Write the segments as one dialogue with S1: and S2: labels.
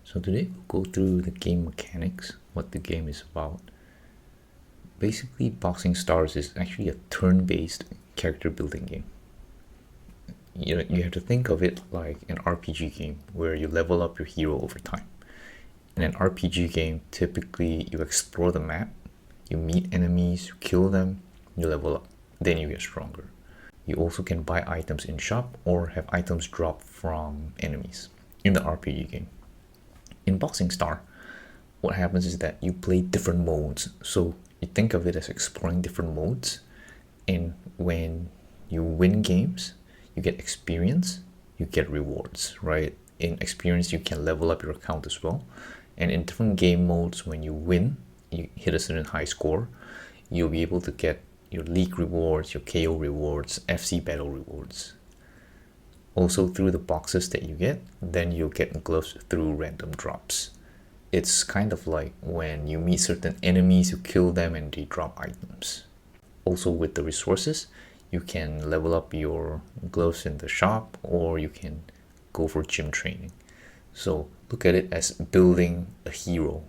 S1: So today we'll go through the game mechanics, what the game is about. Basically, Boxing Stars is actually a turn-based character building game. You have to think of it like an RPG game where you level up your hero over time. In an RPG game, typically you explore the map, you meet enemies, you kill them, you level up, then you get stronger. You also can buy items in shop or have items drop from enemies in the RPG game. In Boxing Star, what happens is that you play different modes. So you think of it as exploring different modes, and when you win games, you get experience, you get rewards, right? In experience, you can level up your account as well. And in different game modes, when you win, you hit a certain high score, you'll be able to get your league rewards, your KO rewards, FC battle rewards. Also, through the boxes that you get, then you'll get gloves through random drops. It's kind of like when you meet certain enemies, you kill them and they drop items. Also, with the resources, you can level up your gloves in the shop, or you can go for gym training. So look at it as building a hero.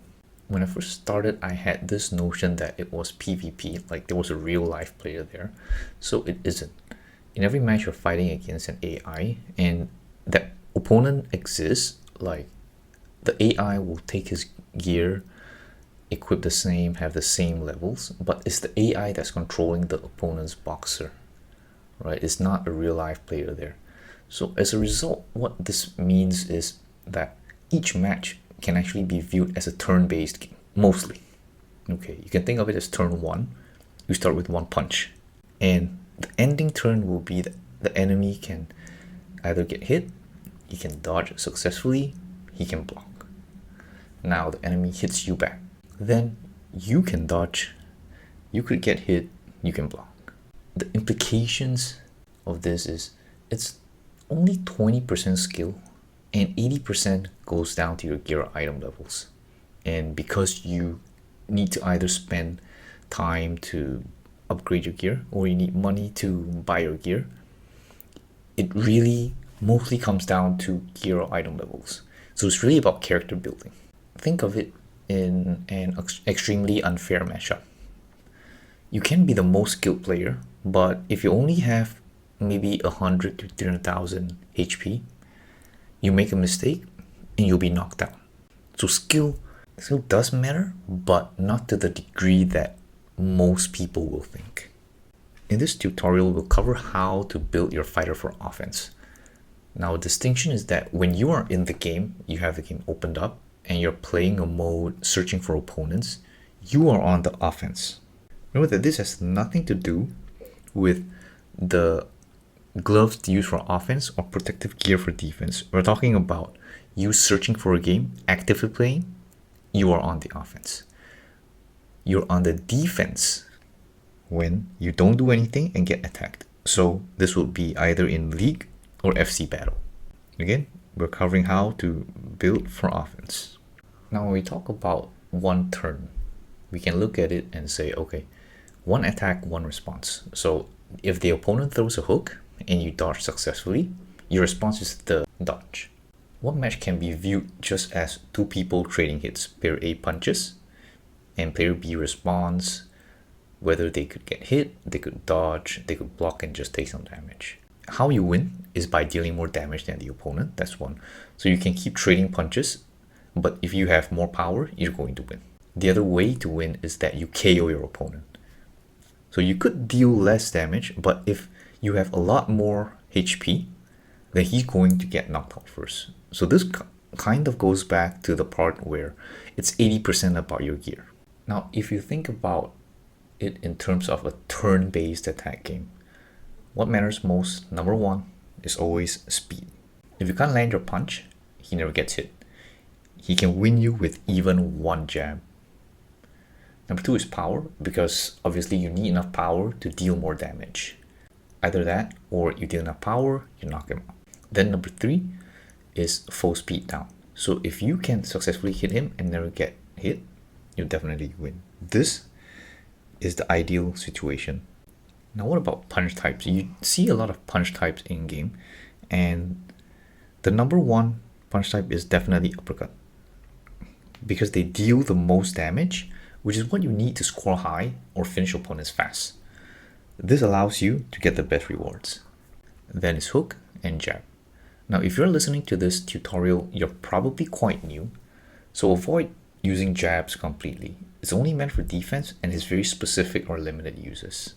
S1: When I first started, I had this notion that it was PvP, like there was a real life player there. So it isn't. In every match, you're fighting against an AI, and that opponent exists. Like the AI will take his gear, equip the same, have the same levels, but it's the AI that's controlling the opponent's boxer, right? It's not a real life player there. So as a result, what this means is that each match can actually be viewed as a turn-based game, mostly. Okay, you can think of it as turn one. You start with one punch, and the ending turn will be that the enemy can either get hit, he can dodge successfully, he can block. Now the enemy hits you back. Then you can dodge, you could get hit, you can block. The implications of this is it's only 20% skill and 80% goes down to your gear item levels. And because you need to either spend time to upgrade your gear or you need money to buy your gear, it really mostly comes down to gear or item levels. So it's really about character building. Think of it in an extremely unfair matchup. You can be the most skilled player, but if you only have maybe 100 to 300,000 HP, you make a mistake and you'll be knocked down. So skill does matter, but not to the degree that most people will think. In this tutorial, we'll cover how to build your fighter for offense. Now, a distinction is that when you are in the game, you have the game opened up and you're playing a mode searching for opponents, you are on the offense. Remember that this has nothing to do with the gloves used for offense or protective gear for defense. We're talking about you searching for a game, actively playing, you are on the offense. You're on the defense when you don't do anything and get attacked. So this will be either in league or FC battle. Again, we're covering how to build for offense. Now when we talk about one turn, we can look at it and say, okay, one attack, one response. So if the opponent throws a hook and you dodge successfully, your response is the dodge. One match can be viewed just as two people trading hits. Player A punches and player B responds. Whether they could get hit, they could dodge, they could block and just take some damage. How you win is by dealing more damage than the opponent. That's one. So you can keep trading punches, but if you have more power, you're going to win. The other way to win is that you KO your opponent. So you could deal less damage, but if you have a lot more HP, then he's going to get knocked out first. So this kind of goes back to the part where it's 80% about your gear. Now, if you think about it in terms of a turn-based attack game, what matters most, number one, is always speed. If you can't land your punch, he never gets hit. He can win you with even one jab. Number two is power, because obviously you need enough power to deal more damage. Either that, or you deal enough power, you knock him out. Then number three is full speed down. So if you can successfully hit him and never get hit, you definitely win. This is the ideal situation. Now what about punch types? You see a lot of punch types in game, and the number one punch type is definitely uppercut. because they deal the most damage, which is what you need to score high or finish opponents fast. This allows you to get the best rewards. Then is hook and jab. Now, if you're listening to this tutorial, you're probably quite new, so avoid using jabs completely. It's only meant for defense and has very specific or limited uses.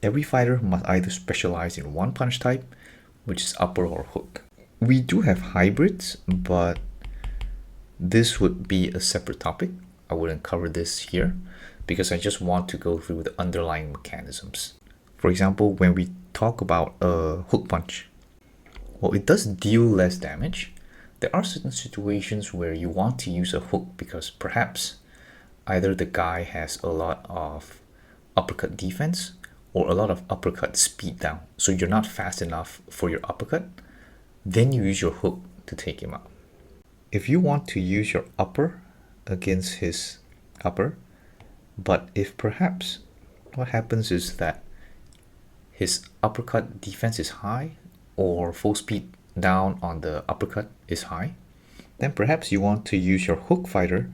S1: Every fighter must either specialize in one punch type, which is upper or hook. We do have hybrids, but this would be a separate topic. I wouldn't cover this here because I just want to go through the underlying mechanisms. For example, when we talk about a hook punch, well, it does deal less damage. There are certain situations where you want to use a hook because perhaps either the guy has a lot of uppercut defense or a lot of uppercut speed down, so you're not fast enough for your uppercut, then you use your hook to take him out. If you want to use your upper against his upper, but if perhaps what happens is that his uppercut defense is high or full speed down on the uppercut is high, then perhaps you want to use your hook fighter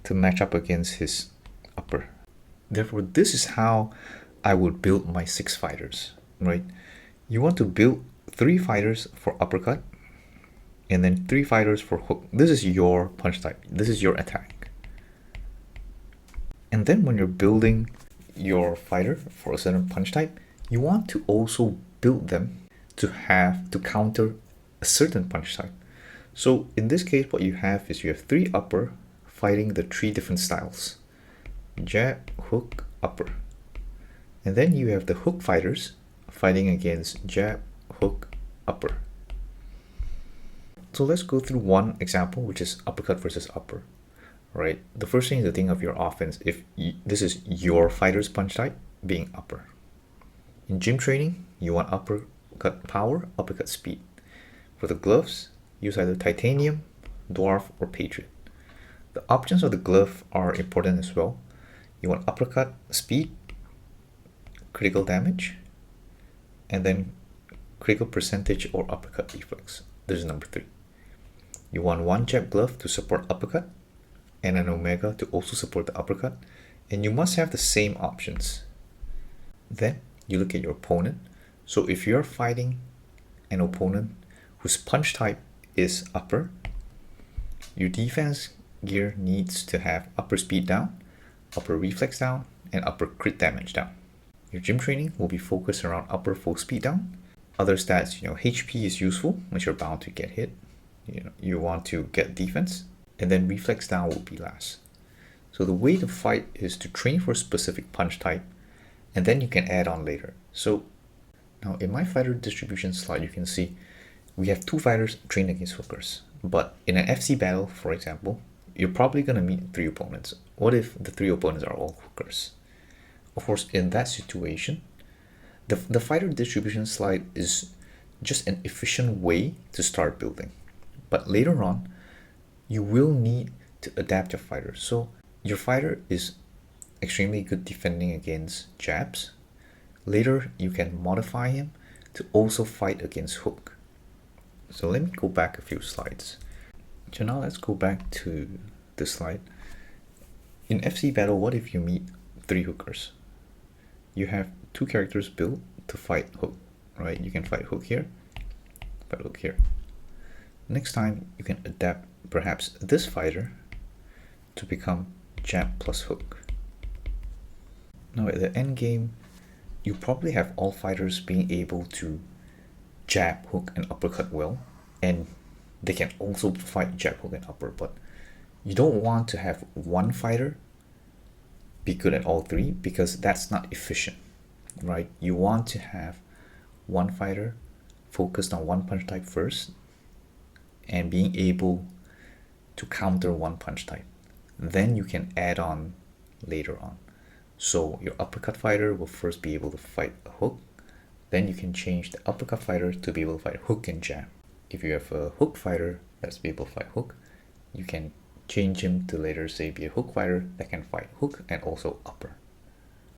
S1: to match up against his upper. Therefore, this is how I would build my 6 fighters, right? You want to build 3 fighters for uppercut and then 3 fighters for hook. This is your punch type. This is your attack. And then when you're building your fighter for a certain punch type, you want to also build them to counter a certain punch type. So in this case, what you have is you have 3 upper fighting the 3 different styles: jab, hook, upper. And then you have the hook fighters fighting against jab, hook, upper. So let's go through one example, which is uppercut versus upper, right? The first thing is to think of your offense if this is your fighter's punch type being upper. In gym training, you want uppercut power, uppercut speed. For the gloves, use either titanium, dwarf, or patriot. The options of the glove are important as well. You want uppercut speed, critical damage, and then critical percentage or uppercut reflex. This is number 3. You want one jab glove to support uppercut and an omega to also support the uppercut, and you must have the same options. Then you look at your opponent. So if you're fighting an opponent whose punch type is upper, your defense gear needs to have upper speed down, upper reflex down, and upper crit damage down. Your gym training will be focused around upper full speed down. Other stats, HP is useful, which you're bound to get hit. You want to get defense, and then reflex down will be last. So the way to fight is to train for a specific punch type, and then you can add on later. So now in my fighter distribution slide, you can see we have 2 fighters trained against hookers. But in an FC battle, for example, you're probably going to meet 3 opponents. What if the 3 opponents are all hookers? Of course, in that situation, the fighter distribution slide is just an efficient way to start building. But later on, you will need to adapt your fighter. So your fighter is extremely good defending against jabs. Later, you can modify him to also fight against hook. So let me go back a few slides. So now let's go back to this slide. In FC battle, what if you meet 3 hookers? You have 2 characters built to fight hook, right? You can fight hook here, fight hook here. Next time, you can adapt perhaps this fighter to become jab plus hook. Now at the end game, you probably have all fighters being able to jab, hook, and uppercut well, and they can also fight jab, hook, and upper, but you don't want to have one fighter be good at all 3 because that's not efficient, right? You want to have one fighter focused on one punch type first and being able to counter one punch type. Then you can add on later on. So your uppercut fighter will first be able to fight a hook. Then you can change the uppercut fighter to be able to fight hook and jab. If you have a hook fighter that's be able to fight hook, you can change him to later say be a hook fighter that can fight hook and also upper.